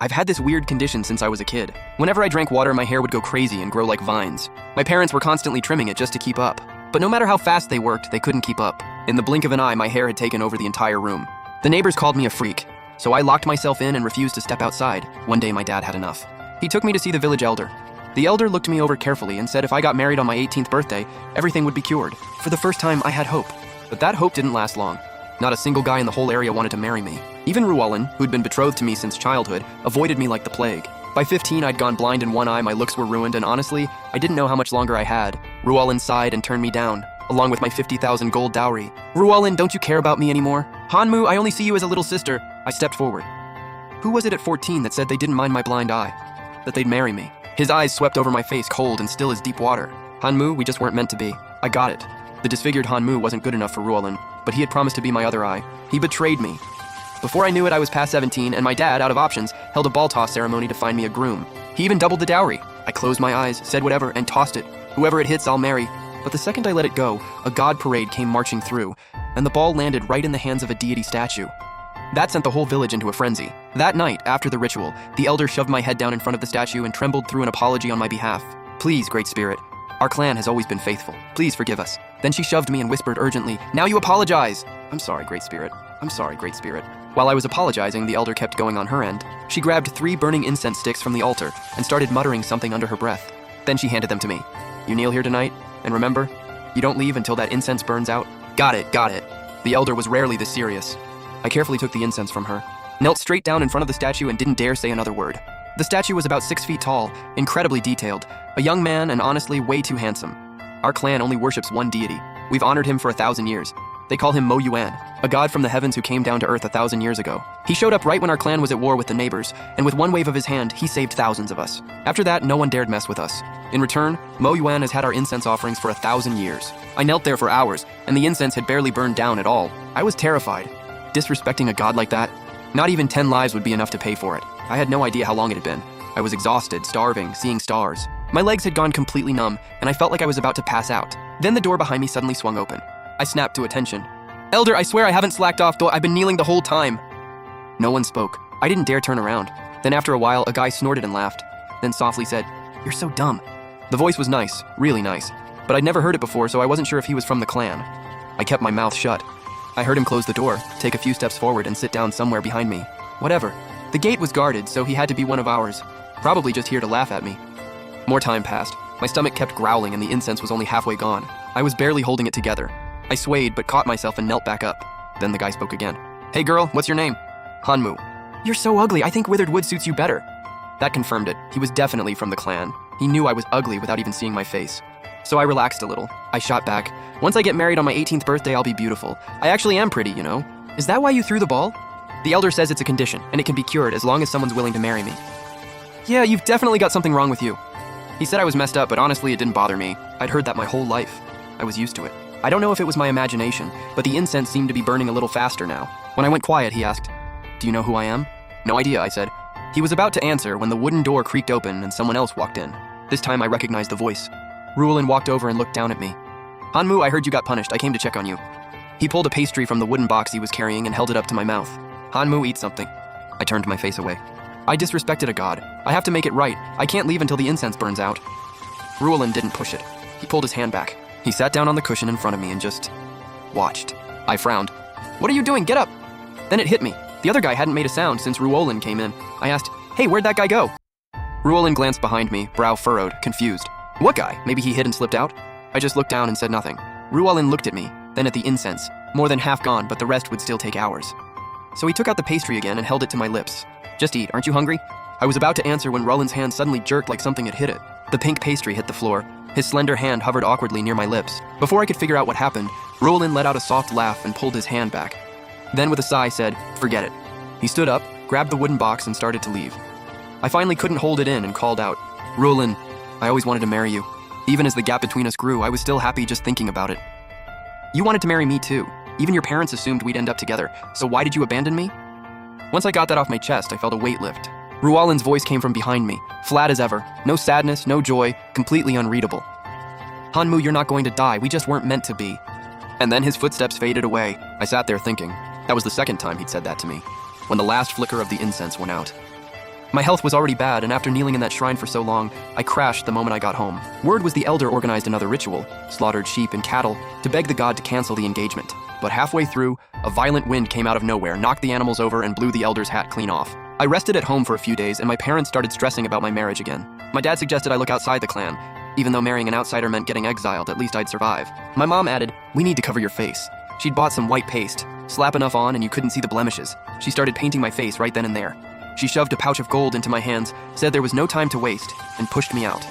I've had this weird condition since I was a kid. Whenever I drank water, my hair would go crazy and grow like vines. My parents were constantly trimming it just to keep up. But no matter how fast they worked, they couldn't keep up. In the blink of an eye, my hair had taken over the entire room. The neighbors called me a freak, so I locked myself in and refused to step outside. One day, my dad had enough. He took me to see the village elder. The elder looked me over carefully and said if I got married on my 18th birthday, everything would be cured. For the first time, I had hope. But that hope didn't last long. Not a single guy in the whole area wanted to marry me. Even Ruwalin, who'd been betrothed to me since childhood, avoided me like the plague. By 15, I'd gone blind in one eye, my looks were ruined, and honestly, I didn't know how much longer I had. Ruwalin sighed and turned me down, along with my 50,000 gold dowry. Ruwalin, don't you care about me anymore? Hanmu, I only see you as a little sister. I stepped forward. Who was it at 14 that said they didn't mind my blind eye? That they'd marry me? His eyes swept over my face, cold and still as deep water. Hanmu, we just weren't meant to be. I got it. The disfigured Hanmu wasn't good enough for Ruwalin, but he had promised to be my other eye. He betrayed me. Before I knew it, I was past 17, and my dad, out of options, held a ball toss ceremony to find me a groom. He even doubled the dowry. I closed my eyes, said whatever, and tossed it. Whoever it hits, I'll marry. But the second I let it go, a god parade came marching through, and the ball landed right in the hands of a deity statue. That sent the whole village into a frenzy. That night, after the ritual, the elder shoved my head down in front of the statue and trembled through an apology on my behalf. Please, Great Spirit. Our clan has always been faithful. Please forgive us. Then she shoved me and whispered urgently, now you apologize! I'm sorry, Great Spirit. I'm sorry, Great Spirit. While I was apologizing, the elder kept going on her end. She grabbed 3 burning incense sticks from the altar and started muttering something under her breath. Then she handed them to me. You kneel here tonight, and remember, you don't leave until that incense burns out. Got it, got it. The elder was rarely this serious. I carefully took the incense from her, knelt straight down in front of the statue and didn't dare say another word. The statue was about 6 feet tall, incredibly detailed, a young man and honestly way too handsome. Our clan only worships one deity. We've honored him for 1,000 years. They call him Mo Yuan, a god from the heavens who came down to earth 1,000 years ago. He showed up right when our clan was at war with the neighbors, and with one wave of his hand, he saved thousands of us. After that, no one dared mess with us. In return, Mo Yuan has had our incense offerings for 1,000 years. I knelt there for hours, and the incense had barely burned down at all. I was terrified. Disrespecting a god like that? Not even 10 lives would be enough to pay for it. I had no idea how long it had been. I was exhausted, starving, seeing stars. My legs had gone completely numb, and I felt like I was about to pass out. Then the door behind me suddenly swung open. I snapped to attention. Elder, I swear I haven't slacked off, though I've been kneeling the whole time. No one spoke. I didn't dare turn around. Then after a while, a guy snorted and laughed, then softly said, You're so dumb. The voice was nice, really nice, but I'd never heard it before, so I wasn't sure if he was from the clan. I kept my mouth shut. I heard him close the door, take a few steps forward, and sit down somewhere behind me. Whatever. The gate was guarded, so he had to be one of ours. Probably just here to laugh at me. More time passed. My stomach kept growling and the incense was only halfway gone. I was barely holding it together. I swayed but caught myself and knelt back up. Then the guy spoke again. Hey girl, what's your name? Hanmu. You're so ugly, I think withered wood suits you better. That confirmed it. He was definitely from the clan. He knew I was ugly without even seeing my face. So I relaxed a little. I shot back. Once I get married on my 18th birthday, I'll be beautiful. I actually am pretty, you know. Is that why you threw the ball? The elder says it's a condition, and it can be cured as long as someone's willing to marry me. Yeah, you've definitely got something wrong with you. He said I was messed up, but honestly, it didn't bother me. I'd heard that my whole life. I was used to it. I don't know if it was my imagination, but the incense seemed to be burning a little faster now. When I went quiet, he asked, Do you know who I am? No idea, I said. He was about to answer when the wooden door creaked open and someone else walked in. This time I recognized the voice. Ruwalin walked over and looked down at me. Hanmu, I heard you got punished. I came to check on you. He pulled a pastry from the wooden box he was carrying and held it up to my mouth. Hanmu, eat something. I turned my face away. I disrespected a god. I have to make it right. I can't leave until the incense burns out. Ruwalin didn't push it. He pulled his hand back. He sat down on the cushion in front of me and just watched. I frowned. What are you doing? Get up! Then it hit me. The other guy hadn't made a sound since Ruwalin came in. I asked, Hey, where'd that guy go? Ruwalin glanced behind me, brow furrowed, confused. What guy? Maybe he hid and slipped out? I just looked down and said nothing. Ruwalin looked at me, then at the incense. More than half gone, but the rest would still take hours. So he took out the pastry again and held it to my lips. Just eat, aren't you hungry? I was about to answer when Ruwalin's hand suddenly jerked like something had hit it. The pink pastry hit the floor. His slender hand hovered awkwardly near my lips. Before I could figure out what happened, Ruwalin let out a soft laugh and pulled his hand back. Then with a sigh said, Forget it. He stood up, grabbed the wooden box and started to leave. I finally couldn't hold it in and called out, Ruwalin, I always wanted to marry you. Even as the gap between us grew, I was still happy just thinking about it. You wanted to marry me too. Even your parents assumed we'd end up together, so why did you abandon me? Once I got that off my chest, I felt a weight lift. Ruwalin's voice came from behind me, flat as ever. No sadness, no joy, completely unreadable. Hanmu, you're not going to die. We just weren't meant to be. And then his footsteps faded away. I sat there thinking. That was the second time he'd said that to me, when the last flicker of the incense went out. My health was already bad, and after kneeling in that shrine for so long, I crashed the moment I got home. Word was the elder organized another ritual, slaughtered sheep and cattle, to beg the god to cancel the engagement. But halfway through, a violent wind came out of nowhere, knocked the animals over, and blew the elder's hat clean off. I rested at home for a few days, and my parents started stressing about my marriage again. My dad suggested I look outside the clan. Even though marrying an outsider meant getting exiled, at least I'd survive. My mom added, "We need to cover your face." She'd bought some white paste. Slap enough on and you couldn't see the blemishes. She started painting my face right then and there. She shoved a pouch of gold into my hands, said there was no time to waste, and pushed me out.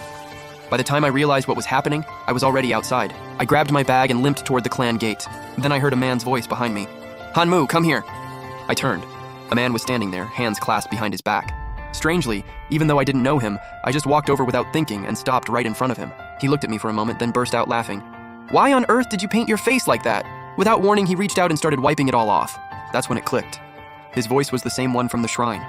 By the time I realized what was happening, I was already outside. I grabbed my bag and limped toward the clan gate. Then I heard a man's voice behind me. "Hanmu, come here." I turned. A man was standing there, hands clasped behind his back. Strangely, even though I didn't know him, I just walked over without thinking and stopped right in front of him. He looked at me for a moment, then burst out laughing. "Why on earth did you paint your face like that?" Without warning, he reached out and started wiping it all off. That's when it clicked. His voice was the same one from the shrine.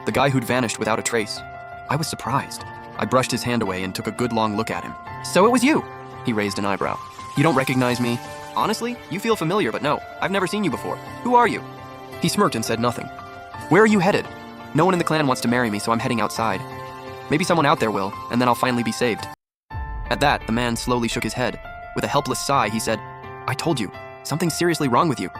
The guy who'd vanished without a trace. I was surprised. I brushed his hand away and took a good long look at him. "So it was you?" He raised an eyebrow. "You don't recognize me?" "Honestly, you feel familiar, but no, I've never seen you before. Who are you?" He smirked and said nothing. "Where are you headed?" "No one in the clan wants to marry me, so I'm heading outside. Maybe someone out there will, and then I'll finally be saved." At that, the man slowly shook his head. With a helpless sigh, he said, "I told you, something's seriously wrong with you.